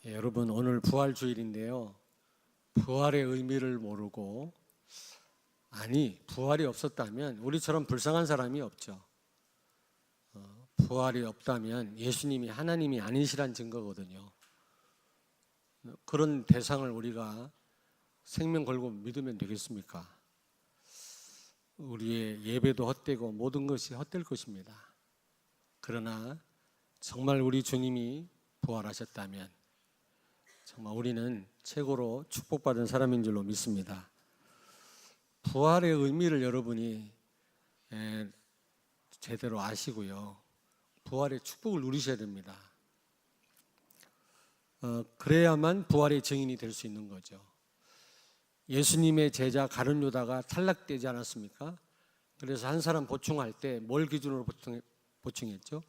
여러분, 오늘 부활주일인데요. 부활의 의미를 모르고, 부활이 없었다면 우리처럼 불쌍한 사람이 없죠. 부활이 없다면 예수님이 하나님이 아니시란 증거거든요. 그런 대상을 우리가 생명 걸고 믿으면 되겠습니까? 우리의 예배도 헛되고 모든 것이 헛될 것입니다. 그러나 정말 우리 주님이 부활하셨다면 정말 우리는 최고로 축복받은 사람인 줄로 믿습니다. 부활의 의미를 여러분이 제대로 아시고요. 부활의 축복을 누리셔야 됩니다. 그래야만 부활의 증인이 될 수 있는 거죠. 예수님의 제자 가룟 유다가 탈락되지 않았습니까? 그래서 한 사람 보충할 때 뭘 기준으로 보충했죠?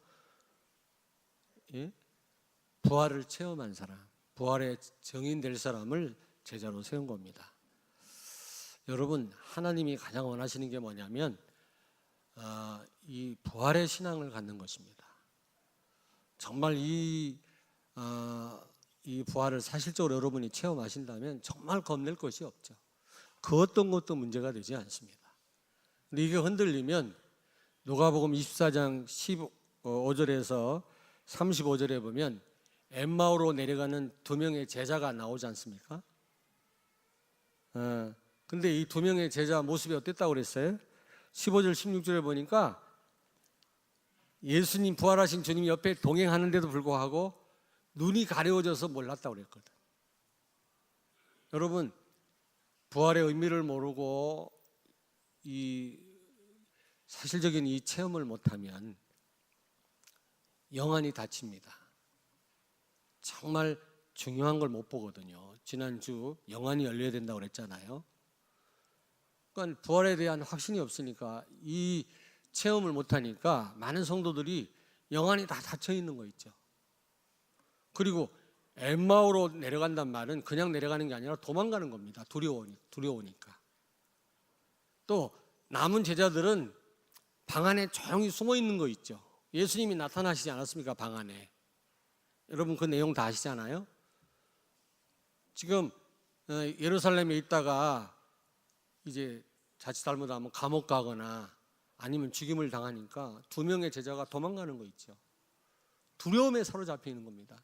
부활을 체험한 사람, 부활의 증인 될 사람을 제자로 세운 겁니다. 여러분, 하나님이 가장 원하시는 게 뭐냐면 이 부활의 신앙을 갖는 것입니다. 정말 이 부활을 사실적으로 여러분이 체험하신다면 정말 겁낼 것이 없죠. 그 어떤 것도 문제가 되지 않습니다. 근데 이게 흔들리면 누가복음 24장 15절에서 35절에 보면 엠마오로 내려가는 두 명의 제자가 나오지 않습니까? 근데 이 두 명의 제자 모습이 어땠다고 그랬어요? 15절 16절에 보니까 예수님, 부활하신 주님이 옆에 동행하는데도 불구하고 눈이 가려워져서 몰랐다고 그랬거든. 여러분, 부활의 의미를 모르고 이 사실적인 이 체험을 못하면 영안이 다칩니다. 정말 중요한 걸 못 보거든요. 지난주 영안이 열려야 된다고 그랬잖아요. 그러니까 부활에 대한 확신이 없으니까 이 체험을 못하니까 많은 성도들이 영안이 다 닫혀 있는 거 있죠. 그리고 엠마오로 내려간단 말은 그냥 내려가는 게 아니라 도망가는 겁니다. 두려우니까. 또 남은 제자들은 방 안에 조용히 숨어 있는 거 있죠. 예수님이 나타나시지 않았습니까? 방 안에. 여러분 그 내용 다 아시잖아요. 지금 예루살렘에 있다가 이제 자칫 잘못하면 감옥 가거나 아니면 죽임을 당하니까 두 명의 제자가 도망가는 거 있죠. 두려움에 사로잡혀 있는 겁니다.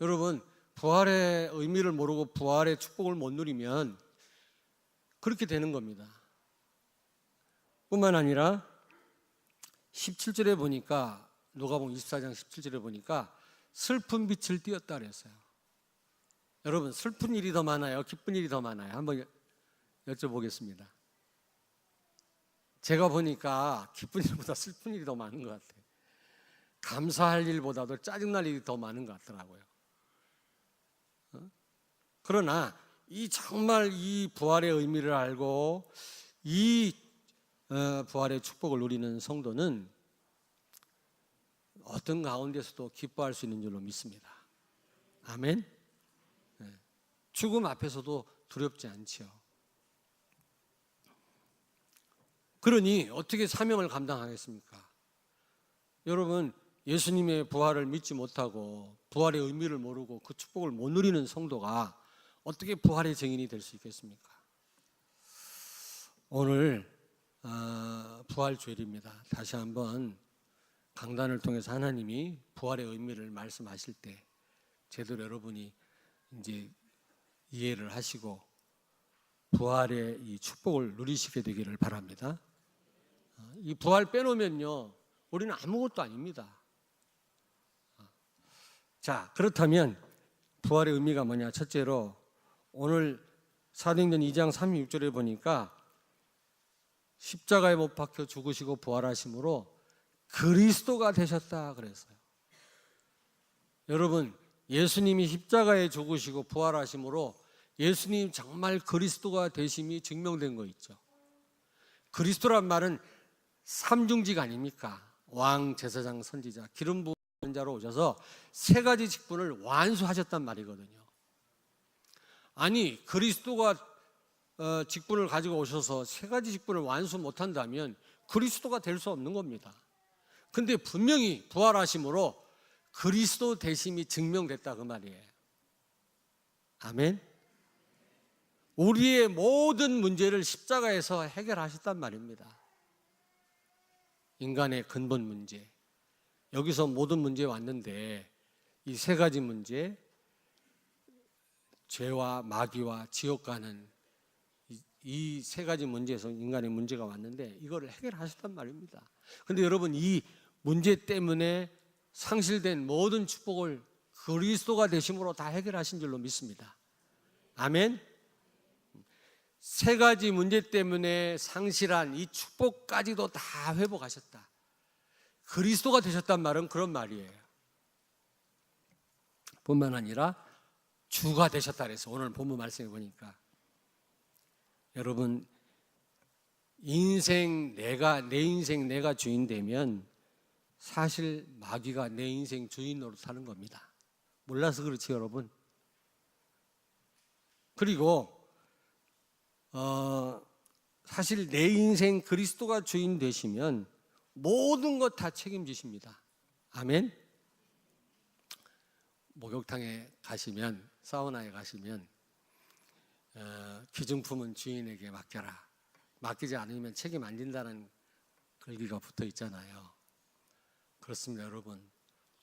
여러분, 부활의 의미를 모르고 부활의 축복을 못 누리면 그렇게 되는 겁니다. 뿐만 아니라 17절에 보니까, 누가복음 24장 17절에 보니까 슬픈 빛을 띄었다 그랬어요. 여러분, 슬픈 일이 더 많아요? 기쁜 일이 더 많아요? 한번 여쭤보겠습니다. 제가 보니까 기쁜 일보다 슬픈 일이 더 많은 것 같아요. 감사할 일보다도 짜증날 일이 더 많은 것 같더라고요. 그러나 정말 이 부활의 의미를 알고 이 부활의 축복을 누리는 성도는 어떤 가운데서도 기뻐할 수 있는 줄로 믿습니다. 아멘. 죽음 앞에서도 두렵지 않지요. 그러니 어떻게 사명을 감당하겠습니까? 여러분, 예수님의 부활을 믿지 못하고 부활의 의미를 모르고 그 축복을 못 누리는 성도가 어떻게 부활의 증인이 될 수 있겠습니까? 오늘 부활주일입니다. 다시 한번 강단을 통해서 하나님이 부활의 의미를 말씀하실 때 제대로 여러분이 이제 이해를 하시고 부활의 이 축복을 누리시게 되기를 바랍니다. 이 부활 빼놓으면요, 우리는 아무것도 아닙니다. 자, 그렇다면 부활의 의미가 뭐냐? 첫째로 오늘 사도행전 2장 36절에 보니까 십자가에 못 박혀 죽으시고 부활하심으로 그리스도가 되셨다 그랬어요. 여러분, 예수님이 십자가에 죽으시고 부활하심으로 예수님 정말 그리스도가 되심이 증명된 거 있죠. 그리스도란 말은 삼중직 아닙니까? 왕, 제사장, 선지자, 기름 부은 자로 오셔서 세 가지 직분을 완수하셨단 말이거든요. 아니, 그리스도가 직분을 가지고 오셔서 세 가지 직분을 완수 못한다면 그리스도가 될 수 없는 겁니다. 근데 분명히 부활하심으로 그리스도 되심이 증명됐다 그 말이에요. 아멘. 우리의 모든 문제를 십자가에서 해결하셨단 말입니다. 인간의 근본 문제. 여기서 모든 문제 왔는데 이 세 가지 문제, 죄와 마귀와 지옥 가는 이 세 가지 문제에서 인간의 문제가 왔는데 이거를 해결하셨단 말입니다. 그런데 여러분, 이 문제 때문에 상실된 모든 축복을 그리스도가 되심으로 다 해결하신 줄로 믿습니다. 아멘. 세 가지 문제 때문에 상실한 이 축복까지도 다 회복하셨다. 그리스도가 되셨단 말은 그런 말이에요. 뿐만 아니라 주가 되셨다 그래서 오늘 본문 말씀해 보니까 여러분, 내 인생 내가 주인 되면 사실 마귀가 내 인생 주인 노릇하는 겁니다. 몰라서 그렇지 여러분. 그리고 사실 내 인생 그리스도가 주인 되시면 모든 것 다 책임지십니다. 아멘. 목욕탕에 가시면, 사우나에 가시면 기증품은 주인에게 맡겨라. 맡기지 않으면 책임 안 진다는 글귀가 붙어 있잖아요. 그렇습니다, 여러분.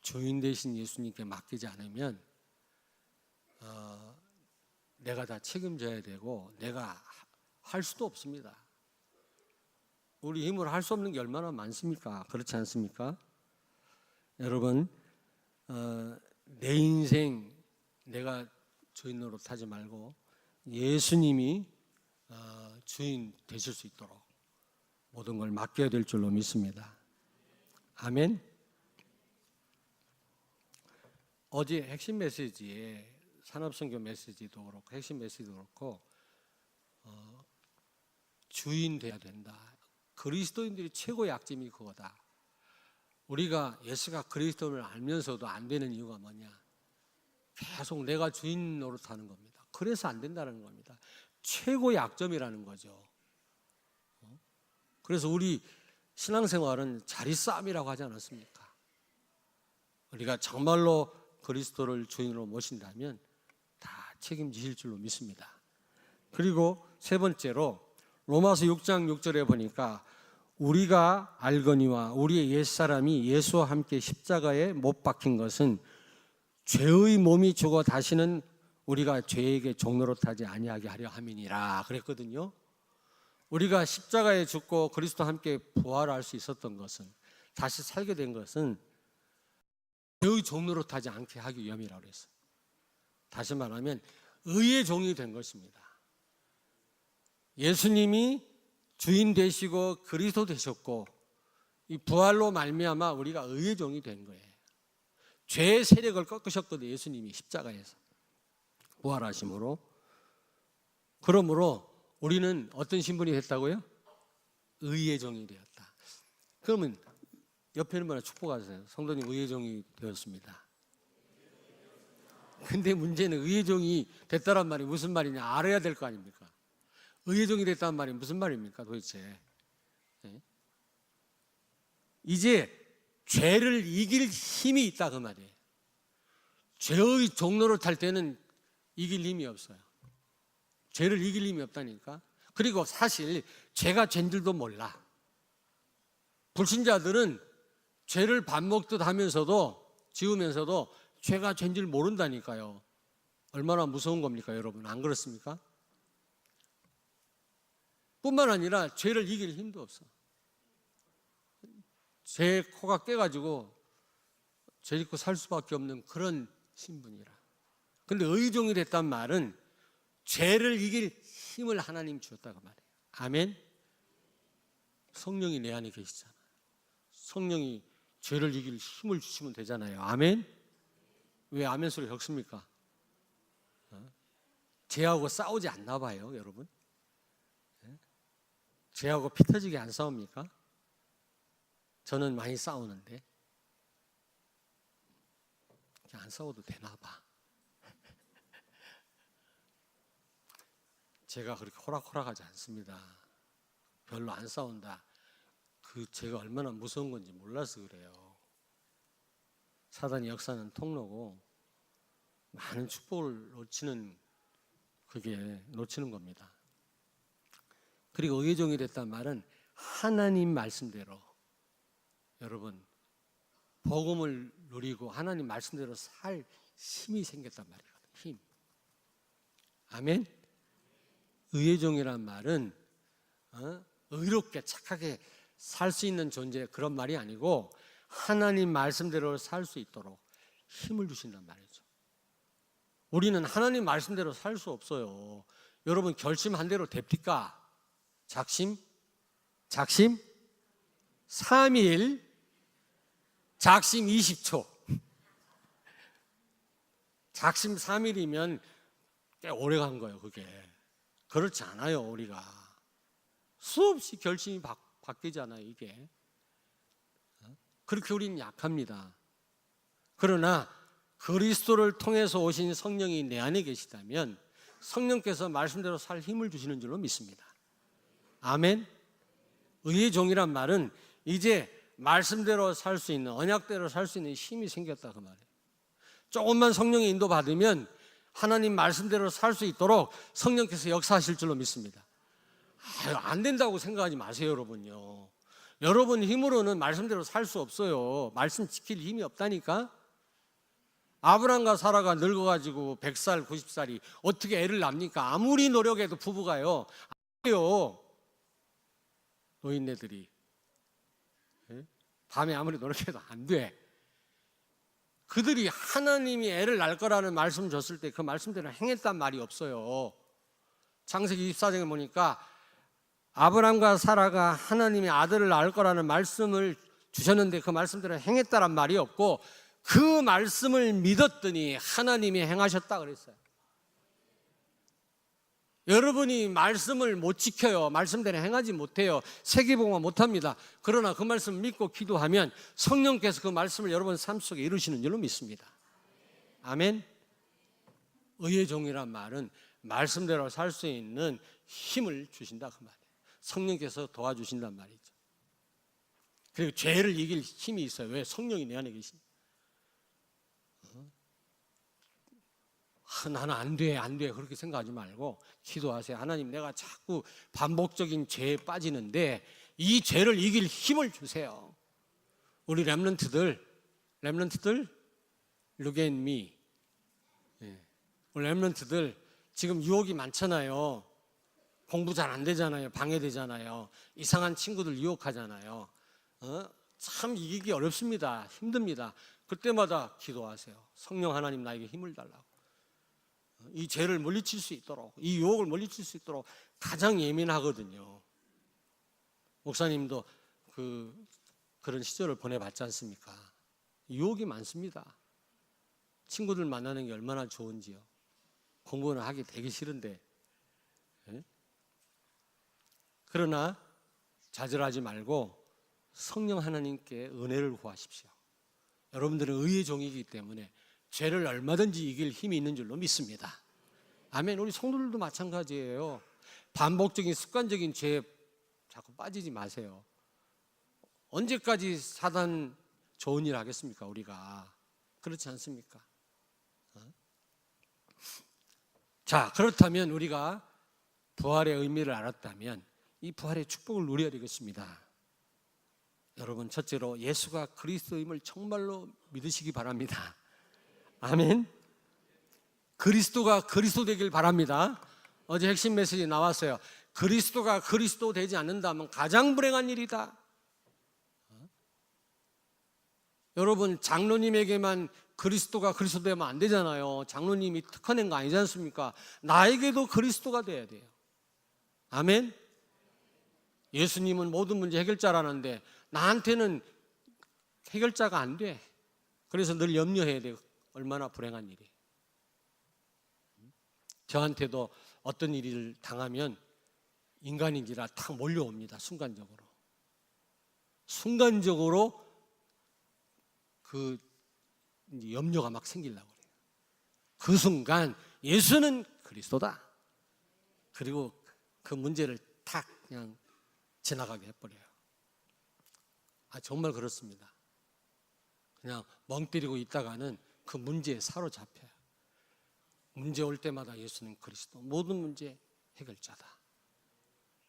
주인 되신 예수님께 맡기지 않으면 내가 다 책임져야 되고 내가 할 수도 없습니다. 우리 힘으로 할 수 없는 게 얼마나 많습니까? 그렇지 않습니까? 여러분, 내 인생 내가 주인 노릇하지 말고 예수님이 주인 되실 수 있도록 모든 걸 맡겨야 될 줄로 믿습니다. 아멘. 어제 핵심 메시지에 산업선교 메시지도 그렇고 핵심 메시지도 그렇고 주인 돼야 된다. 그리스도인들이 최고의 약점이 그거다. 우리가 예수가 그리스도를 알면서도 안 되는 이유가 뭐냐? 계속 내가 주인 노릇하는 겁니다. 그래서 안 된다는 겁니다. 최고의 약점이라는 거죠. 그래서 우리 신앙생활은 자리싸움이라고 하지 않았습니까? 우리가 정말로 그리스도를 주인으로 모신다면 다 책임지실 줄로 믿습니다. 그리고 세 번째로 로마서 6장 6절에 보니까 우리가 알거니와 우리의 옛사람이 예수와 함께 십자가에 못 박힌 것은 죄의 몸이 죽어 다시는 우리가 죄에게 종노릇하지 아니하게 하려 함이니라 그랬거든요. 우리가 십자가에 죽고 그리스도와 함께 부활할 수 있었던 것은, 다시 살게 된 것은 죄의 종노릇하지 않게 하기 위함이라고 그랬어요. 다시 말하면 의의 종이 된 것입니다. 예수님이 주인 되시고 그리스도 되셨고 이 부활로 말미암아 우리가 의의 종이 된 거예요. 죄의 세력을 꺾으셨거든요. 예수님이 십자가에서 부활하심으로. 그러므로 우리는 어떤 신분이 됐다고요? 의의 종이 되었다. 그러면 옆에 있는 분에 축복하세요. 성도님 의의 종이 되었습니다. 근데 문제는 의의 종이 됐다란 말이 무슨 말이냐 알아야 될 거 아닙니까? 의의 종이 됐다는 말이 무슨 말입니까 도대체? 네? 이제 죄를 이길 힘이 있다 그 말이에요. 죄의 종로를 탈 때는 이길 힘이 없어요. 죄를 이길 힘이 없다니까. 그리고 사실 죄가 죄인 줄도 몰라. 불신자들은 죄를 밥 먹듯 하면서도 지으면서도 죄가 죄인 줄 모른다니까요. 얼마나 무서운 겁니까 여러분? 안 그렇습니까? 뿐만 아니라 죄를 이길 힘도 없어. 죄 코가 깨가지고 죄 짓고 살 수밖에 없는 그런 신분이라. 근데 의종이 됐단 말은 죄를 이길 힘을 하나님 주었다고 말해요. 아멘. 성령이 내 안에 계시잖아요. 성령이 죄를 이길 힘을 주시면 되잖아요. 아멘. 왜 아멘 소리 적습니까? 죄하고 싸우지 않나 봐요 여러분. 죄하고 피 터지게 안 싸웁니까? 저는 많이 싸우는데 안 싸워도 되나 봐. 제가 그렇게 호락호락하지 않습니다. 별로 안 싸운다. 그 제가 얼마나 무서운 건지 몰라서 그래요. 사단의 역사는 통로고 많은 축복을 놓치는 겁니다. 그리고 의의 종이 됐단 말은 하나님 말씀대로 여러분 복음을 누리고 하나님 말씀대로 살 힘이 생겼단 말이거든요. 힘. 아멘. 의의 종이란 말은 의롭게 착하게 살 수 있는 존재 그런 말이 아니고 하나님 말씀대로 살 수 있도록 힘을 주신단 말이죠. 우리는 하나님 말씀대로 살 수 없어요. 여러분 결심한 대로 됩니까? 작심 3일, 작심 20초. 작심 3일이면 꽤 오래 간 거예요, 그게. 그렇지 않아요, 우리가. 수없이 결심이 바뀌잖아요, 이게. 그렇게 우리는 약합니다. 그러나 그리스도를 통해서 오신 성령이 내 안에 계시다면 성령께서 말씀대로 살 힘을 주시는 줄로 믿습니다. 아멘. 의의 종이란 말은 이제 말씀대로 살 수 있는, 언약대로 살 수 있는 힘이 생겼다 그 말이에요. 조금만 성령의 인도 받으면 하나님 말씀대로 살 수 있도록 성령께서 역사하실 줄로 믿습니다. 안 된다고 생각하지 마세요, 여러분요. 여러분 힘으로는 말씀대로 살 수 없어요. 말씀 지킬 힘이 없다니까. 아브람과 사라가 늙어가지고 100살, 90살이 어떻게 애를 낳습니까? 아무리 노력해도 부부가요, 안 돼요. 노인네들이 밤에 아무리 노력해도 안 돼. 그들이 하나님이 애를 낳을 거라는 말씀 줬을 때 그 말씀대로 행했단 말이 없어요. 창세기 24장에 보니까 아브람과 사라가 하나님이 아들을 낳을 거라는 말씀을 주셨는데 그 말씀대로 행했다란 말이 없고 그 말씀을 믿었더니 하나님이 행하셨다 그랬어요. 여러분이 말씀을 못 지켜요. 말씀대로 행하지 못해요. 세계복음화 못합니다. 그러나 그 말씀을 믿고 기도하면 성령께서 그 말씀을 여러분 삶 속에 이루시는 줄로 믿습니다. 아멘. 의의 종이란 말은 말씀대로 살 수 있는 힘을 주신다 그 말이에요. 성령께서 도와주신단 말이죠. 그리고 죄를 이길 힘이 있어요. 왜? 성령이 내 안에 계십니다. 나는 안 돼 그렇게 생각하지 말고 기도하세요. 하나님, 내가 자꾸 반복적인 죄에 빠지는데 이 죄를 이길 힘을 주세요. 우리 렘넌트들 look at me. 우리 렘넌트들 지금 유혹이 많잖아요. 공부 잘 안 되잖아요. 방해되잖아요. 이상한 친구들 유혹하잖아요. 참 이기기 어렵습니다. 힘듭니다. 그때마다 기도하세요. 성령 하나님, 나에게 힘을 달라고. 이 죄를 물리칠 수 있도록, 이 유혹을 물리칠 수 있도록. 가장 예민하거든요. 목사님도 그런 시절을 보내봤지 않습니까? 유혹이 많습니다. 친구들 만나는 게 얼마나 좋은지요. 공부는 하기 되게 싫은데. 그러나 좌절하지 말고 성령 하나님께 은혜를 구하십시오. 여러분들은 의의 종이기 때문에 죄를 얼마든지 이길 힘이 있는 줄로 믿습니다. 아멘. 우리 성도들도 마찬가지예요. 반복적인 습관적인 죄에 자꾸 빠지지 마세요. 언제까지 사단 좋은 일 하겠습니까, 우리가? 그렇지 않습니까? 자, 그렇다면 우리가 부활의 의미를 알았다면 이 부활의 축복을 누려야 되겠습니다. 여러분, 첫째로 예수가 그리스도임을 정말로 믿으시기 바랍니다. 아멘. 그리스도가 그리스도 되길 바랍니다. 어제 핵심 메시지 나왔어요. 그리스도가 그리스도 되지 않는다면 가장 불행한 일이다. 여러분, 장로님에게만 그리스도가 그리스도 되면 안 되잖아요. 장로님이 특허낸 거 아니지 않습니까? 나에게도 그리스도가 돼야 돼요. 아멘. 예수님은 모든 문제 해결자라는데 나한테는 해결자가 안 돼. 그래서 늘 염려해야 돼요. 얼마나 불행한 일이. 저한테도 어떤 일을 당하면 인간인지라 탁 몰려옵니다. 순간적으로 그 염려가 막 생기려고 그래요. 그 순간 예수는 그리스도다. 그리고 그 문제를 탁 그냥 지나가게 해버려요. 정말 그렇습니다. 그냥 멍 때리고 있다가는 그 문제에 사로잡혀요. 문제 올 때마다 예수님 그리스도 모든 문제 해결자다.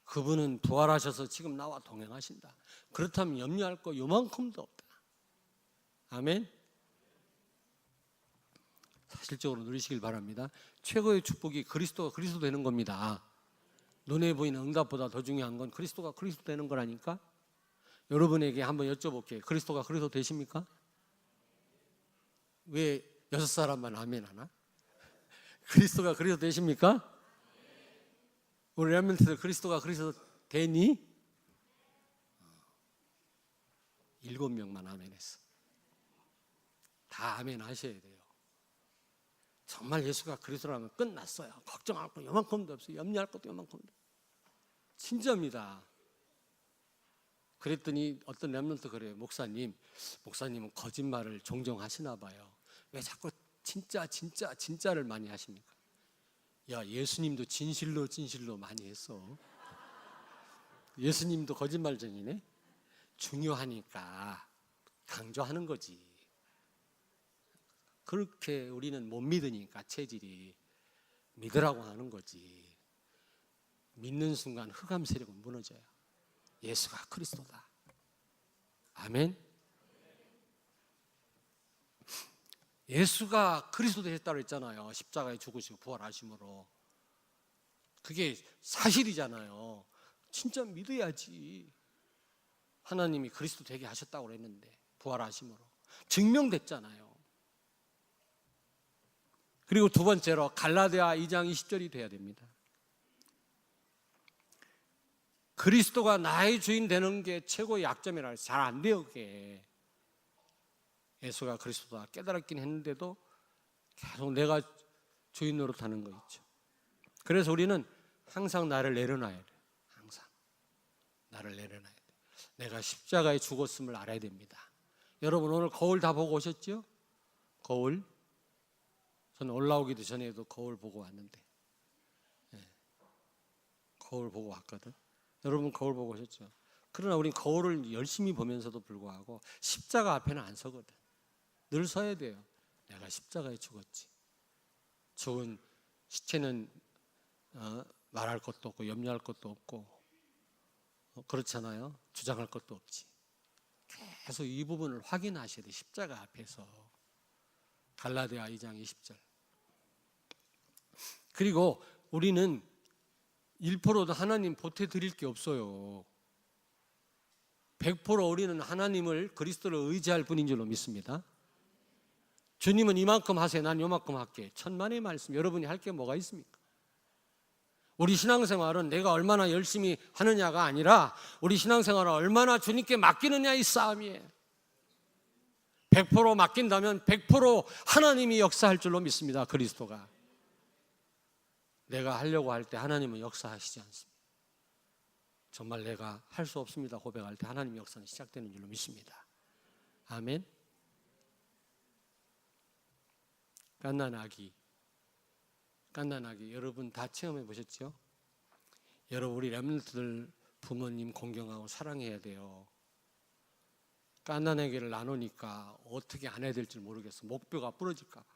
그분은 부활하셔서 지금 나와 동행하신다. 그렇다면 염려할 거 요만큼도 없다. 아멘. 사실적으로 누리시길 바랍니다. 최고의 축복이 그리스도가 그리스도 되는 겁니다. 눈에 보이는 응답보다 더 중요한 건 그리스도가 그리스도 되는 거라니까. 여러분에게 한번 여쭤볼게요. 그리스도가 그리스도 되십니까? 왜 6사람만 아멘 하나? 그리스도가 그리스도 되십니까? 우리 렘넌트들 그리스도가 그리스도 되니? 7명만 아멘 했어. 다 아멘 하셔야 돼요. 정말 예수가 그리스도라면 끝났어요. 걱정할 거 요만큼도 없어요. 염려할 것도 요만큼도. 진짜입니다. 그랬더니 어떤 렘넌트 그래요. 목사님은 거짓말을 종종 하시나 봐요. 왜 자꾸 진짜를 많이 하십니까? 야, 예수님도 진실로 많이 했어. 예수님도 거짓말쟁이네. 중요하니까 강조하는 거지. 그렇게 우리는 못 믿으니까 체질이 믿으라고 하는 거지. 믿는 순간 흑암 세력은 무너져요. 예수가 그리스도다. 아멘. 예수가 그리스도 되셨다고 했잖아요. 십자가에 죽으시고 부활하심으로. 그게 사실이잖아요. 진짜 믿어야지. 하나님이 그리스도 되게 하셨다고 그랬는데 부활하심으로 증명됐잖아요. 그리고 두 번째로 갈라디아 2장 20절이 돼야 됩니다. 그리스도가 나의 주인 되는 게 최고의 약점이라 해서 잘 안 돼요. 그게 예수가 그리스도다 깨달았긴 했는데도 계속 내가 주인 노릇하는 거 있죠. 그래서 우리는 항상 나를 내려놔야 돼요. 항상 나를 내려놔야 돼요. 내가 십자가에 죽었음을 알아야 됩니다. 여러분 오늘 거울 다 보고 오셨죠? 거울. 저는 올라오기도 전에도 거울 보고 왔는데 거울 보고 왔거든. 여러분 거울 보고 오셨죠? 그러나 우린 거울을 열심히 보면서도 불구하고 십자가 앞에는 안 서거든. 늘 서야 돼요. 내가 십자가에 죽었지. 죽은 시체는 말할 것도 없고 염려할 것도 없고 그렇잖아요. 주장할 것도 없지. 계속 이 부분을 확인하셔야 돼. 십자가 앞에서. 갈라디아 2장 20절. 그리고 우리는 1%도 하나님 보태드릴 게 없어요. 100% 우리는 하나님을 그리스도를 의지할 뿐인 줄로 믿습니다. 주님은 이만큼 하세요. 난 요만큼 할게. 천만의 말씀. 여러분이 할 게 뭐가 있습니까? 우리 신앙생활은 내가 얼마나 열심히 하느냐가 아니라 우리 신앙생활은 얼마나 주님께 맡기느냐 이 싸움이에요. 100% 맡긴다면 100% 하나님이 역사할 줄로 믿습니다. 그리스도가. 내가 하려고 할 때 하나님은 역사하시지 않습니다. 정말 내가 할 수 없습니다 고백할 때 하나님의 역사는 시작되는 줄로 믿습니다. 아멘. 갓난아기 여러분 다 체험해 보셨죠? 여러분 우리 렘넌트들 부모님 공경하고 사랑해야 돼요. 갓난아기를 나누니까 어떻게 안 해야 될지 모르겠어. 목뼈가 부러질까 봐.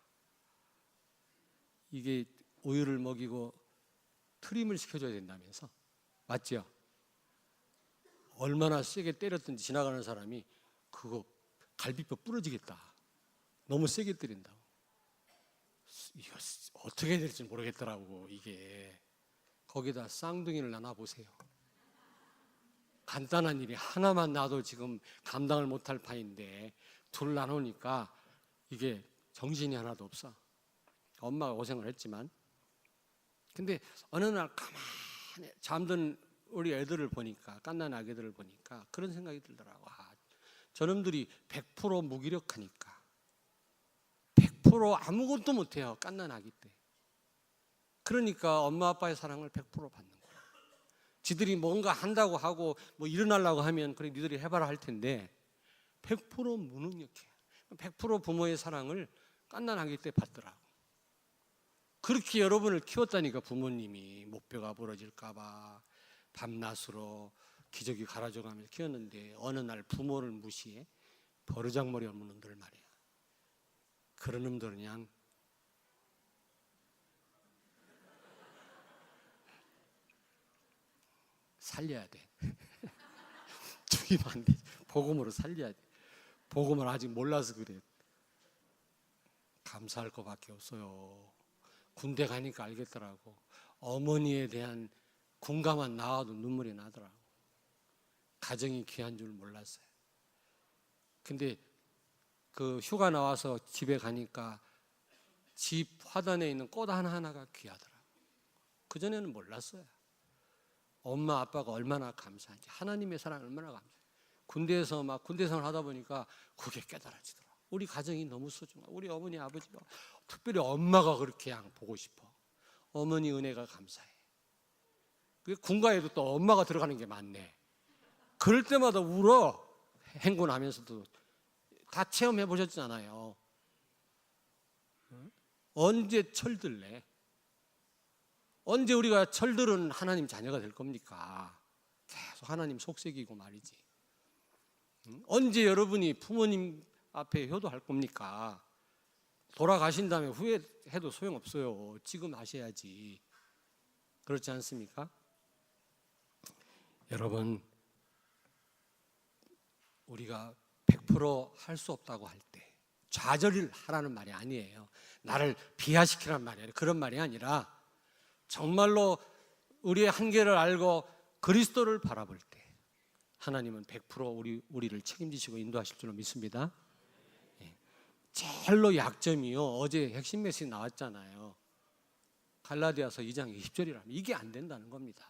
이게 우유를 먹이고 트림을 시켜줘야 된다면서. 맞죠? 얼마나 세게 때렸든지 지나가는 사람이 그거 갈비뼈 부러지겠다. 너무 세게 때린다고. 이거 어떻게 해야 될지 모르겠더라고. 이게 거기다 쌍둥이를 나눠보세요. 간단한 일이 하나만 놔도 지금 감당을 못할 판인데 둘 나누니까 이게 정신이 하나도 없어. 엄마가 고생을 했지만. 근데 어느 날 가만히 잠든 우리 애들을 보니까, 갓난 아기들을 보니까 그런 생각이 들더라고. 저놈들이 100% 무기력하니까 100% 아무것도 못해요. 갓난 아기 때. 그러니까 엄마 아빠의 사랑을 100% 받는 거야. 지들이 뭔가 한다고 하고 뭐 일어나려고 하면 그래 니들이 해봐라 할 텐데 100% 무능력해. 100% 부모의 사랑을 갓난 아기 때 받더라고. 그렇게 여러분을 키웠다니까. 부모님이 목뼈가 부러질까 봐 밤낮으로 기저귀 갈아줘가면서 키웠는데 어느 날 부모를 무시해? 버르장머리 없는 놈들 말이야. 그런 놈들은 그냥 살려야 돼. 죽이면 안 돼. 복음으로 살려야 돼. 복음을 아직 몰라서 그래. 감사할 것밖에 없어요. 군대 가니까 알겠더라고. 어머니에 대한 군가만 나와도 눈물이 나더라고. 가정이 귀한 줄 몰랐어요. 근데 그 휴가 나와서 집에 가니까 집 화단에 있는 꽃 하나하나가 귀하더라고. 그전에는 몰랐어요. 엄마 아빠가 얼마나 감사한지, 하나님의 사랑 얼마나 감사해요. 군대에서 막 군대생활 하다 보니까 그게 깨달아지더라고. 우리 가정이 너무 소중하고 우리 어머니 아버지가, 특별히 엄마가 그렇게 그냥 보고 싶어. 어머니 은혜가 감사해. 군가에도 또 엄마가 들어가는 게 많네. 그럴 때마다 울어. 행군하면서도. 다 체험해 보셨잖아요. 언제 철들래? 언제 우리가 철들은 하나님 자녀가 될 겁니까? 계속 하나님 속삭이고 말이지. 언제 여러분이 부모님 앞에 효도할 겁니까? 돌아가신 다음에 후회해도 소용없어요. 지금 하셔야지. 그렇지 않습니까? 여러분, 우리가 100% 할 수 없다고 할 때 좌절을 하라는 말이 아니에요. 나를 비하시키라는 말이에요. 그런 말이 아니라 정말로 우리의 한계를 알고 그리스도를 바라볼 때 하나님은 100% 우리를 책임지시고 인도하실 줄로 믿습니다. 제일로 약점이요, 어제 핵심 메시지 나왔잖아요. 갈라디아서 2장 20절이라면 이게 안 된다는 겁니다.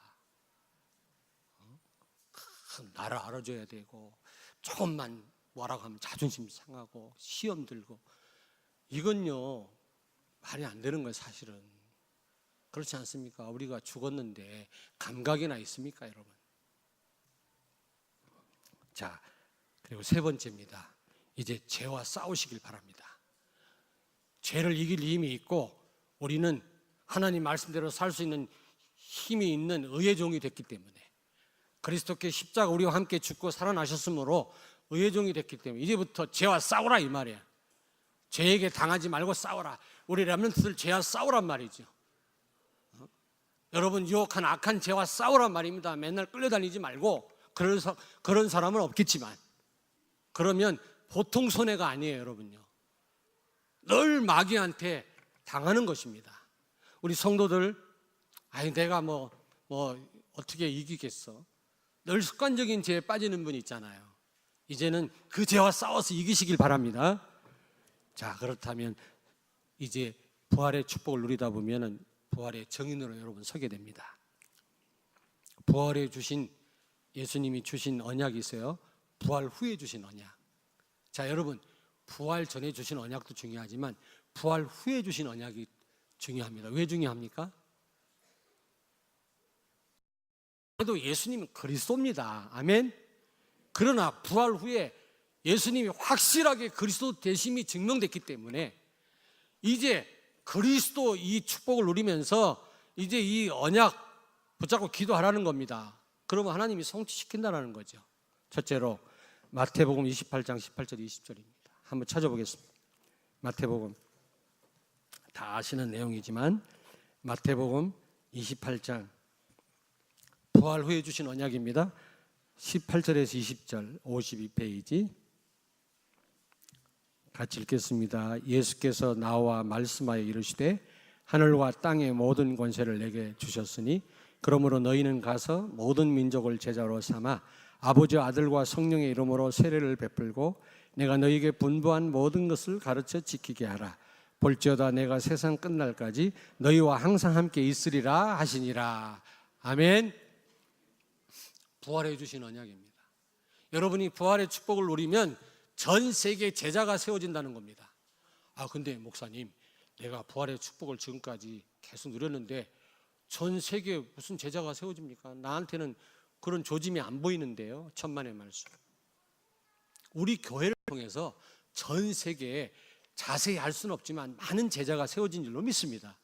나를 알아줘야 되고 조금만 뭐라고 하면 자존심 상하고 시험 들고, 이건요 말이 안 되는 거예요. 사실은 그렇지 않습니까? 우리가 죽었는데 감각이나 있습니까, 여러분? 자, 그리고 세 번째입니다. 이제 죄와 싸우시길 바랍니다. 죄를 이길 힘이 있고 우리는 하나님 말씀대로 살 수 있는 힘이 있는 의의 종이 됐기 때문에, 그리스도께 십자가 우리와 함께 죽고 살아나셨으므로 의의 종이 됐기 때문에 이제부터 죄와 싸우라 이 말이에요. 죄에게 당하지 말고 싸우라. 우리 렘넌트들 죄와 싸우란 말이죠. 여러분, 유혹한 악한 죄와 싸우란 말입니다. 맨날 끌려다니지 말고. 그런 사람은 없겠지만, 그러면 보통 손해가 아니에요, 여러분요. 늘 마귀한테 당하는 것입니다. 우리 성도들, 아니 내가 뭐 어떻게 이기겠어? 늘 습관적인 죄에 빠지는 분이 있잖아요. 이제는 그 죄와 싸워서 이기시길 바랍니다. 자, 그렇다면 이제 부활의 축복을 누리다 보면은 부활의 정인으로 여러분 서게 됩니다. 부활에 주신, 예수님이 주신 언약이 있어요. 부활 후에 주신 언약. 자, 여러분, 부활 전에 주신 언약도 중요하지만 부활 후에 주신 언약이 중요합니다. 왜 중요합니까? 그래도 예수님은 그리스도입니다. 아멘. 그러나 부활 후에 예수님이 확실하게 그리스도 되심이 증명됐기 때문에 이제 그리스도 이 축복을 누리면서 이제 이 언약 붙잡고 기도하라는 겁니다. 그러면 하나님이 성취시킨다는 거죠. 첫째로 마태복음 28장 18절 20절입니다. 한번 찾아보겠습니다. 마태복음, 다 아시는 내용이지만 마태복음 28장 부활 후에 주신 언약입니다. 18절에서 20절 52페이지 같이 읽겠습니다. 예수께서 나와 말씀하여 이르시되 하늘과 땅의 모든 권세를 내게 주셨으니 그러므로 너희는 가서 모든 민족을 제자로 삼아 아버지 아들과 성령의 이름으로 세례를 베풀고 내가 너희에게 분부한 모든 것을 가르쳐 지키게 하라. 볼지어다 내가 세상 끝날까지 너희와 항상 함께 있으리라 하시니라. 아멘. 부활해 주신 언약입니다. 여러분이 부활의 축복을 누리면 전 세계 제자가 세워진다는 겁니다. 아, 근데 목사님, 내가 부활의 축복을 지금까지 계속 누렸는데 전 세계에 무슨 제자가 세워집니까? 나한테는 그런 조짐이 안 보이는데요. 천만의 말씀. 우리 교회를 통해서 전 세계에 자세히 알 수는 없지만 많은 제자가 세워진 줄로 믿습니다.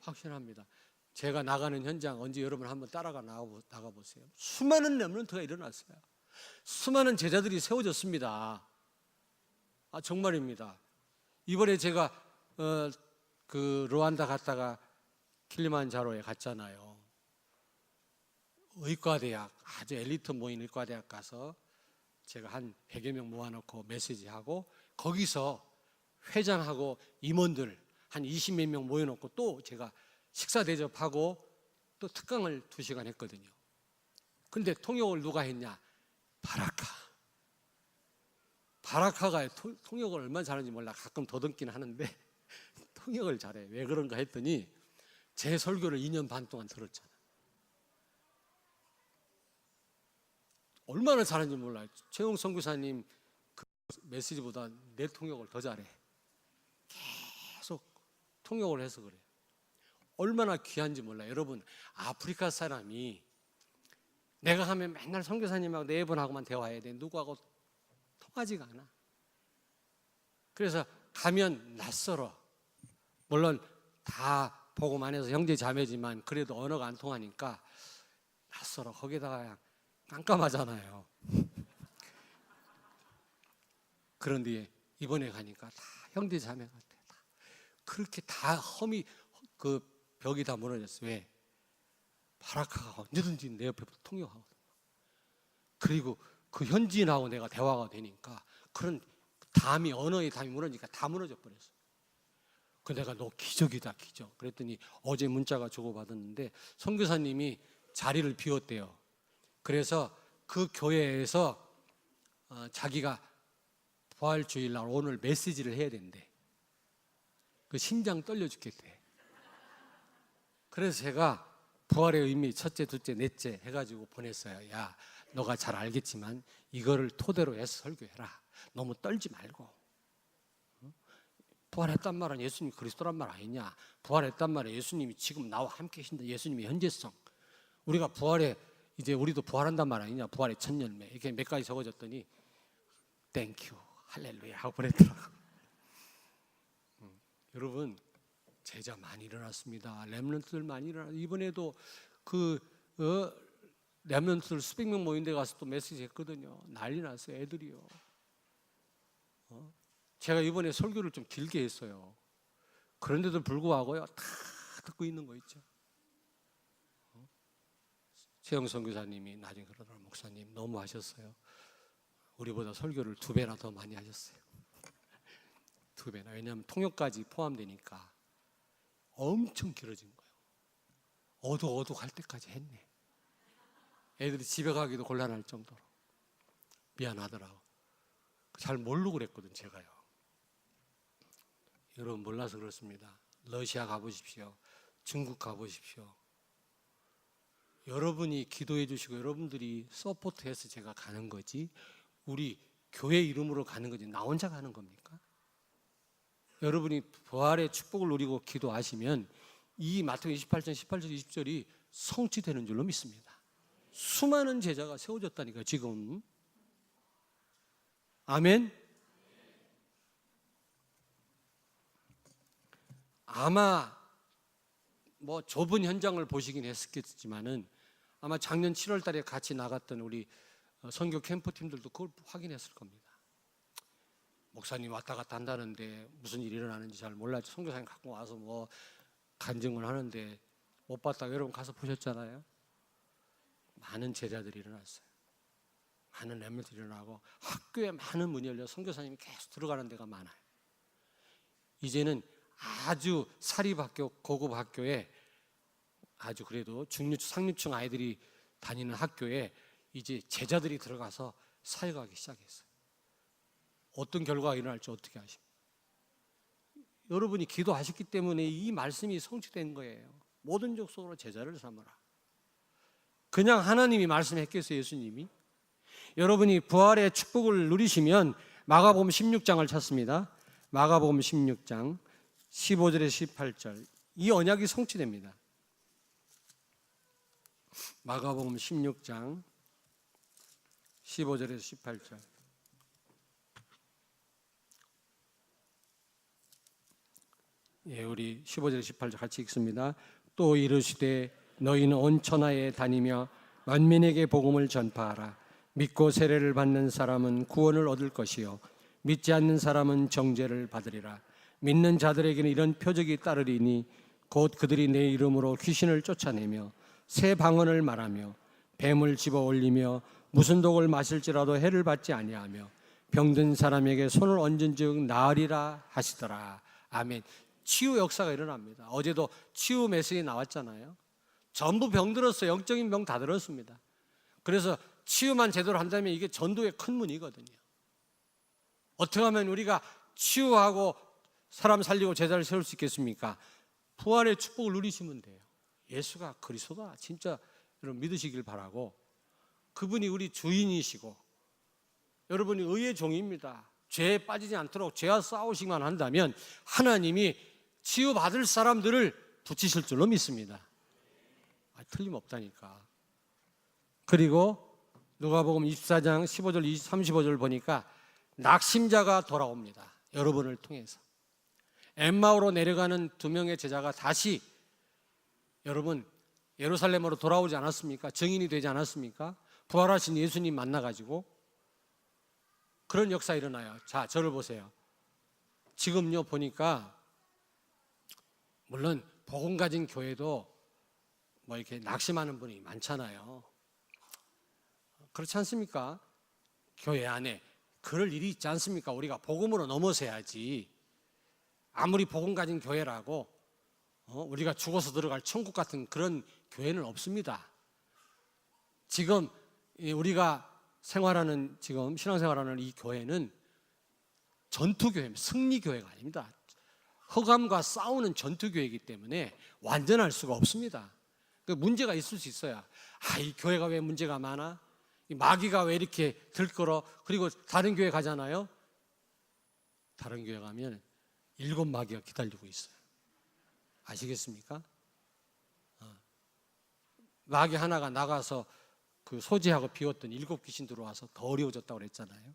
확신합니다. 제가 나가는 현장 언제 여러분 한번 따라가 나가보세요. 수많은 렘넌트가 일어났어요. 수많은 제자들이 세워졌습니다. 정말입니다. 이번에 제가 그 루안다 갔다가 킬리만자로에 갔잖아요. 의과대학, 아주 엘리트 모인 의과대학 가서 제가 한 100여 명 모아놓고 메시지하고, 거기서 회장하고 임원들 한 20몇 명 모여놓고 또 제가 식사 대접하고 또 특강을 2시간 했거든요. 근데 통역을 누가 했냐? 바라카가 통역을 얼마나 잘하는지 몰라. 가끔 더듬긴 하는데 통역을 잘해. 왜 그런가 했더니 제 설교를 2년 반 동안 들었잖아. 얼마나 잘하는지 몰라요. 최용 선교사님 그 메시지보다 내 통역을 더 잘해. 계속 통역을 해서 그래. 얼마나 귀한지 몰라요. 여러분, 아프리카 사람이 내가 하면 맨날 선교사님하고 4번하고만 대화해야 돼. 누구하고 통하지가 않아. 그래서 가면 낯설어. 물론 다 보고만 해서 형제 자매지만 그래도 언어가 안 통하니까 낯설어. 거기다가 그냥 깜깜하잖아요. 그런데 이번에 가니까 다 형제 자매 같아. 다. 그렇게 다 그 벽이 다 무너졌어. 왜? 바라카가 언제든지 내 옆에 통역하거든. 그리고 그 현지인하고 내가 대화가 되니까 그런 언어의 담이 무너지니까 다 무너져 버렸어. 그 내가 너 기적이다, 기적. 그랬더니 어제 문자가 주고받았는데 선교사님이 자리를 비웠대요. 그래서 그 교회에서 자기가 부활주일날 오늘 메시지를 해야 된대. 그 심장 떨려 죽겠대. 그래서 제가 부활의 의미 첫째, 둘째, 넷째 해가지고 보냈어요. 야, 너가 잘 알겠지만 이거를 토대로 해서 설교해라. 너무 떨지 말고. 부활했단 말은 예수님이 그리스도란 말 아니냐. 부활했단 말은 예수님이 지금 나와 함께 계신다. 예수님의 현재성. 우리가 이제 우리도 부활한단 말 아니냐. 부활의 첫 열매. 이렇게 몇 가지 적어줬더니 땡큐 할렐루야 하고 보냈더라고. 여러분, 제자 많이 일어났습니다. 렘넌트들 많이 일어났어요. 이번에도 렘넌트들 수백 명 모인 데 가서 또 메시지 했거든요. 난리 났어요. 애들이요. 제가 이번에 설교를 좀 길게 했어요. 그런데도 불구하고요, 다 듣고 있는 거 있죠. 최영 선교사님이 나중에 그러더라고요. 목사님 너무 하셨어요. 우리보다 설교를 2배나 더 많이 하셨어요. 2배나. 왜냐하면 통역까지 포함되니까 엄청 길어진 거예요. 어둑어둑 할 때까지 했네. 애들이 집에 가기도 곤란할 정도로. 미안하더라고. 잘 모르고 그랬거든, 제가요. 여러분 몰라서 그렇습니다. 러시아 가보십시오. 중국 가보십시오. 여러분이 기도해 주시고 여러분들이 서포트해서 제가 가는 거지, 우리 교회 이름으로 가는 거지 나 혼자 가는 겁니까? 여러분이 부활의 축복을 누리고 기도하시면 이 마태복음 28장 18절 20절이 성취되는 줄로 믿습니다. 수많은 제자가 세워졌다니까 지금. 아멘. 아마 뭐 좁은 현장을 보시긴 했겠지만은 아마 작년 7월 달에 같이 나갔던 우리 선교 캠프 팀들도 그걸 확인했을 겁니다. 목사님 왔다 갔다 한다는데 무슨 일이 일어나는지 잘 몰랐죠. 선교사님 갖고 와서 뭐 간증을 하는데 못 봤다고. 여러분 가서 보셨잖아요. 많은 제자들이 일어났어요. 많은 렘넌트들이 일어나고 학교에 많은 문이 열려 선교사님이 계속 들어가는 데가 많아요. 이제는 아주 사립학교, 고급 학교에 아주 그래도 중류층, 상류층 아이들이 다니는 학교에 이제 제자들이 들어가서 사역하기 시작했어요. 어떤 결과가 일어날지 어떻게 아십니까? 여러분이 기도하셨기 때문에 이 말씀이 성취된 거예요. 모든 족속으로 제자를 삼으라. 그냥 하나님이 말씀했겠어요, 예수님이? 여러분이 부활의 축복을 누리시면 마가복음 16장을 찾습니다. 마가복음 16장 15절에서 18절. 이 언약이 성취됩니다. 마가복음 16장 15절에서 18절. 예, 우리 15절에서 18절 같이 읽습니다. 또 이르시되 너희는 온 천하에 다니며 만민에게 복음을 전파하라. 믿고 세례를 받는 사람은 구원을 얻을 것이요 믿지 않는 사람은 정죄를 받으리라. 믿는 자들에게는 이런 표적이 따르리니 곧 그들이 내 이름으로 귀신을 쫓아내며 새 방언을 말하며 뱀을 집어 올리며 무슨 독을 마실지라도 해를 받지 아니하며 병든 사람에게 손을 얹은즉 나으리라 하시더라. 아멘. 치유 역사가 일어납니다. 어제도 치유 메시지 나왔잖아요. 전부 병들었어요. 영적인 병 다 들었습니다. 그래서 치유만 제대로 한다면 이게 전도의 큰 문이거든요. 어떻게 하면 우리가 치유하고 사람 살리고 제자를 세울 수 있겠습니까? 부활의 축복을 누리시면 돼요. 예수가 그리스도다. 진짜 여러분 믿으시길 바라고, 그분이 우리 주인이시고 여러분이 의의 종입니다. 죄에 빠지지 않도록 죄와 싸우시기만 한다면 하나님이 치유받을 사람들을 붙이실 줄로 믿습니다. 틀림없다니까. 그리고 누가복음 24장 15절 35절 보니까 낙심자가 돌아옵니다. 여러분을 통해서 엠마오로 내려가는 2명의 제자가 다시 여러분 예루살렘으로 돌아오지 않았습니까? 증인이 되지 않았습니까? 부활하신 예수님 만나가지고 그런 역사 일어나요. 자, 저를 보세요. 지금요 보니까 물론 복음 가진 교회도 뭐 이렇게 낙심하는 분이 많잖아요. 그렇지 않습니까? 교회 안에 그럴 일이 있지 않습니까? 우리가 복음으로 넘어서야지. 아무리 복음 가진 교회라고 우리가 죽어서 들어갈 천국 같은 그런 교회는 없습니다. 지금 우리가 생활하는, 지금 신앙생활하는 이 교회는 전투교회입니다. 승리교회가 아닙니다. 흑암과 싸우는 전투교회이기 때문에 완전할 수가 없습니다. 그 문제가 있을 수 있어요. 이 교회가 왜 문제가 많아? 이 마귀가 왜 이렇게 들끓어? 그리고 다른 교회 가잖아요. 다른 교회 가면 7 마귀가 기다리고 있어요. 아시겠습니까? 마귀 하나가 나가서 그 소지하고 비웠던 7 귀신 들어와서 더 어려워졌다고 그랬잖아요.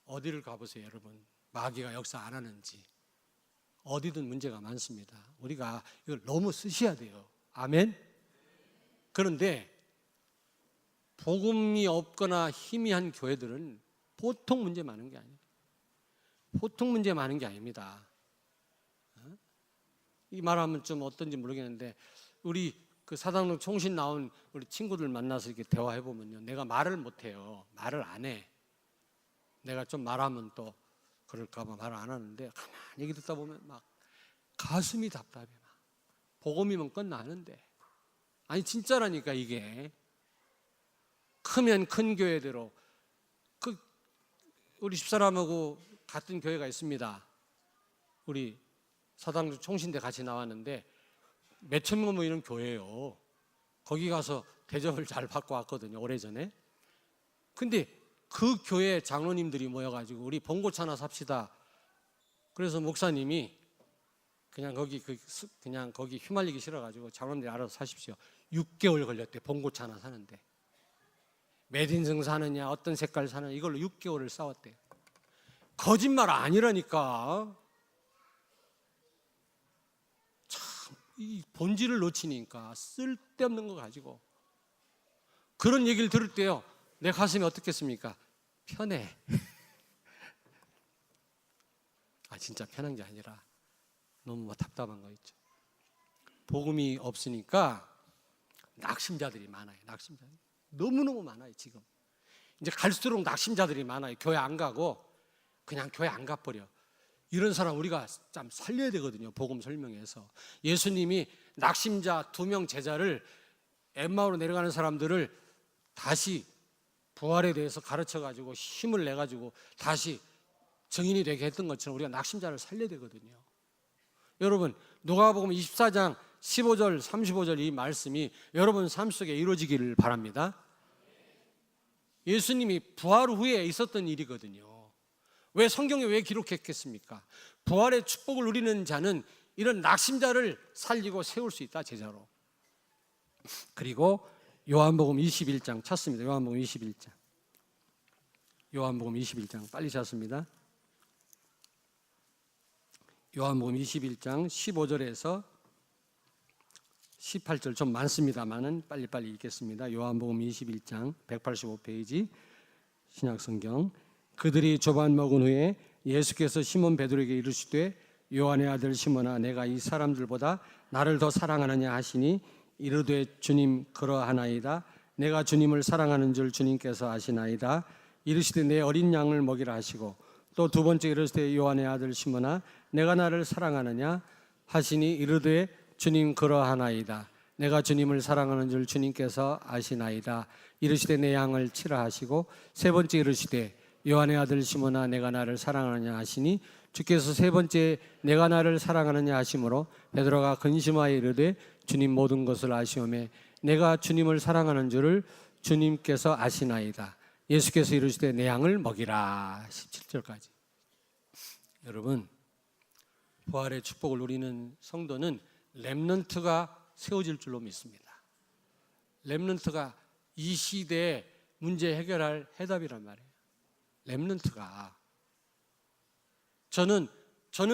어디를 가보세요, 여러분. 마귀가 역사 안 하는지. 어디든 문제가 많습니다. 우리가 이걸 너무 쓰셔야 돼요. 아멘? 그런데 복음이 없거나 희미한 교회들은 보통 문제 많은 게 아니에요. 보통 문제 많은 게 아닙니다. 이 말하면 좀 어떤지 모르겠는데, 우리 그 사당동 총신 나온 우리 친구들 만나서 이렇게 대화해 보면요, 내가 말을 못 해요. 말을 안 해. 내가 좀 말하면 또 그럴까봐 말을 안 하는데, 가만히 얘기 듣다 보면 막 가슴이 답답해. 막 복음이면 끝나는데. 아니 진짜라니까. 이게 크면 큰 교회대로 우리 집사람하고 같은 교회가 있습니다. 우리 사당동 총신대 같이 나왔는데 몇천 명 모이는 교회예요. 거기 가서 대접을 잘 받고 왔거든요, 오래전에. 근데 그 교회 장로님들이 모여가지고 우리 봉고차 하나 삽시다. 그래서 목사님이 그냥 거기 휘말리기 싫어가지고 장로님들이 알아서 사십시오. 6개월 걸렸대, 봉고차 하나 사는데. 매딘승 사느냐 어떤 색깔 사느냐 이걸로 6개월을 싸웠대. 거짓말 아니라니까. 참, 이 본질을 놓치니까 쓸데없는 거 가지고. 그런 얘기를 들을 때요, 내 가슴이 어떻겠습니까? 편해. 진짜 편한 게 아니라 너무 답답한 거 있죠. 복음이 없으니까 낙심자들이 많아요. 낙심자들 너무너무 많아요. 지금 이제 갈수록 낙심자들이 많아요. 교회 안 가고 그냥 교회 안 가버려. 이런 사람 우리가 참 살려야 되거든요. 복음 설명에서 예수님이 낙심자 2명 제자를, 엠마오로 내려가는 사람들을 다시 부활에 대해서 가르쳐가지고 힘을 내가지고 다시 증인이 되게 했던 것처럼 우리가 낙심자를 살려야 되거든요. 여러분, 누가복음 24장 15절 35절 이 말씀이 여러분 삶 속에 이루어지기를 바랍니다. 예수님이 부활 후에 있었던 일이거든요. 왜 성경에 왜 기록했겠습니까? 부활의 축복을 누리는 자는 이런 낙심자를 살리고 세울 수 있다, 제자로. 그리고 요한복음 21장 찾습니다. 요한복음 21장. 요한복음 21장 빨리 찾습니다. 요한복음 21장 15절에서 18절 좀 많습니다만은 빨리빨리 읽겠습니다. 요한복음 21장 185페이지 신약성경. 그들이 조반 먹은 후에 예수께서 시몬 베드로에게 이르시되 요한의 아들 시몬아 내가 이 사람들보다 나를 더 사랑하느냐 하시니 이르되 주님 그러하나이다. 내가 주님을 사랑하는 줄 주님께서 아시나이다. 이르시되 내 어린 양을 먹이라 하시고 또 두 번째 이르시되 요한의 아들 시몬아 내가 나를 사랑하느냐 하시니 이르되 주님 그러하나이다. 내가 주님을 사랑하는 줄 주님께서 아시나이다. 이르시되 내 양을 치라 하시고 세 번째 이르시되 요한의 아들 시몬아 내가 나를 사랑하느냐 하시니 주께서 세 번째 내가 나를 사랑하느냐 하심으로 베드로가 근심하여 이르되 주님 모든 것을 아시오매 내가 주님을 사랑하는 줄을 주님께서 아시나이다. 예수께서 이르시되 내 양을 먹이라. 17절까지. 여러분, 부활의 축복을 누리는 성도는 렘넌트가 세워질 줄로 믿습니다. 렘넌트가 이 시대의 문제 해결할 해답이란 말이에요. 렘넌트가. 저는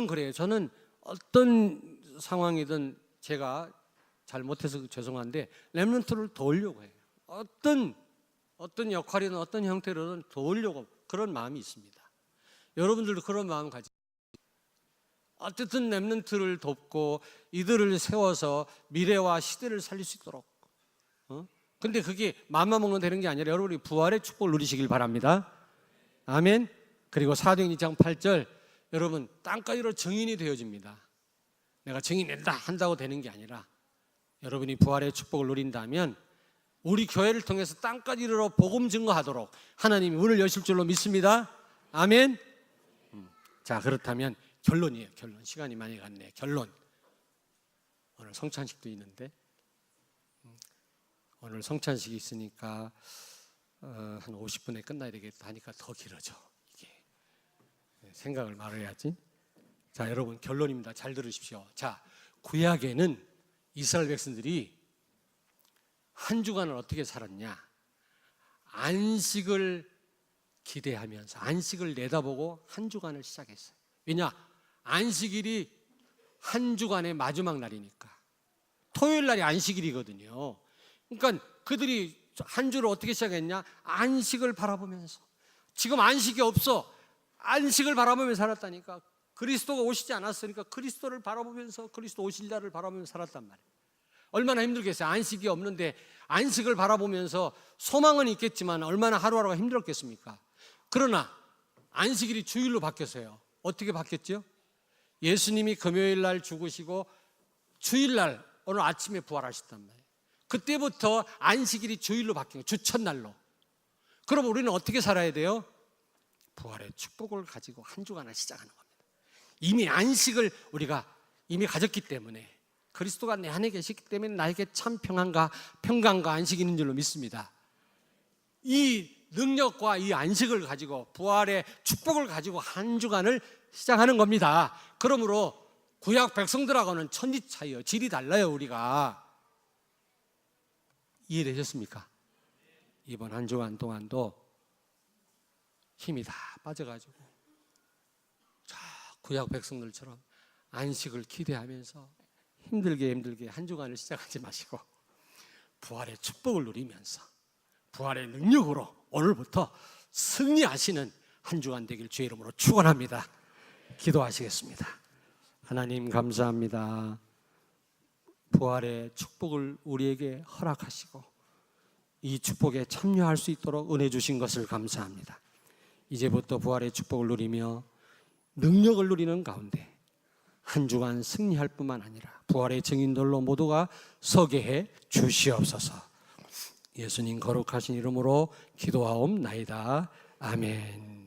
그래요. 저는 어떤 상황이든 제가 잘못해서 죄송한데 렘넌트를 도우려고 해요. 어떤 역할이든 어떤 형태로든 도우려고 그런 마음이 있습니다. 여러분들도 그런 마음 가지고 어쨌든 렘넌트를 돕고 이들을 세워서 미래와 시대를 살릴 수 있도록. 근데 그게 마음만 먹는 되는 게 아니라 여러분이 부활의 축복을 누리시길 바랍니다. 아멘. 그리고 사도행전 2장 8절 여러분 땅가위로 증인이 되어집니다. 내가 증인된다 한다고 되는 게 아니라 여러분이 부활의 축복을 누린다면 우리 교회를 통해서 땅까지 이르러 복음 증거하도록 하나님이 문을 여실 줄로 믿습니다. 아멘. 자, 그렇다면 결론이에요. 결론. 시간이 많이 갔네. 결론. 오늘 성찬식도 있는데 오늘 성찬식이 있으니까 한 50분에 끝나야 되겠다 하니까 더 길어져. 이게 생각을 말해야지. 자, 여러분 결론입니다. 잘 들으십시오. 자, 구약에는 이스라엘 백성들이 한 주간을 어떻게 살았냐? 안식을 기대하면서 안식을 내다보고 한 주간을 시작했어요. 왜냐? 안식일이 한 주간의 마지막 날이니까. 토요일 날이 안식일이거든요. 그러니까 그들이 한 주를 어떻게 시작했냐? 안식을 바라보면서. 지금 안식이 없어. 안식을 바라보면서 살았다니까. 그리스도가 오시지 않았으니까 그리스도를 바라보면서 그리스도 오실 날을 바라보면서 살았단 말이에요. 얼마나 힘들겠어요. 안식이 없는데 안식을 바라보면서 소망은 있겠지만 얼마나 하루하루가 힘들었겠습니까? 그러나 안식일이 주일로 바뀌었어요. 어떻게 바뀌었죠? 예수님이 금요일 날 죽으시고 주일 날 오늘 아침에 부활하셨단 말이에요. 그때부터 안식일이 주일로 바뀐 거예요. 주 첫날로. 그럼 우리는 어떻게 살아야 돼요? 부활의 축복을 가지고 한 주간을 시작하는 겁니다. 이미 안식을 우리가 이미 가졌기 때문에 그리스도가 내 안에 계시기 때문에 나에게 참 평안과 안식이 있는 줄로 믿습니다. 이 능력과 이 안식을 가지고 부활의 축복을 가지고 한 주간을 시작하는 겁니다. 그러므로 구약 백성들하고는 천지 차이요. 질이 달라요. 우리가. 이해되셨습니까? 이번 한 주간 동안도 힘이 다 빠져가지고 구약 백성들처럼 안식을 기대하면서 힘들게 한 주간을 시작하지 마시고 부활의 축복을 누리면서 부활의 능력으로 오늘부터 승리하시는 한 주간 되길 주의 이름으로 축원합니다. 기도하시겠습니다. 하나님 감사합니다. 부활의 축복을 우리에게 허락하시고 이 축복에 참여할 수 있도록 은혜 주신 것을 감사합니다. 이제부터 부활의 축복을 누리며 능력을 누리는 가운데 한 주간 승리할 뿐만 아니라 부활의 증인들로 모두가 서게 해 주시옵소서. 예수님 거룩하신 이름으로 기도하옵나이다. 아멘.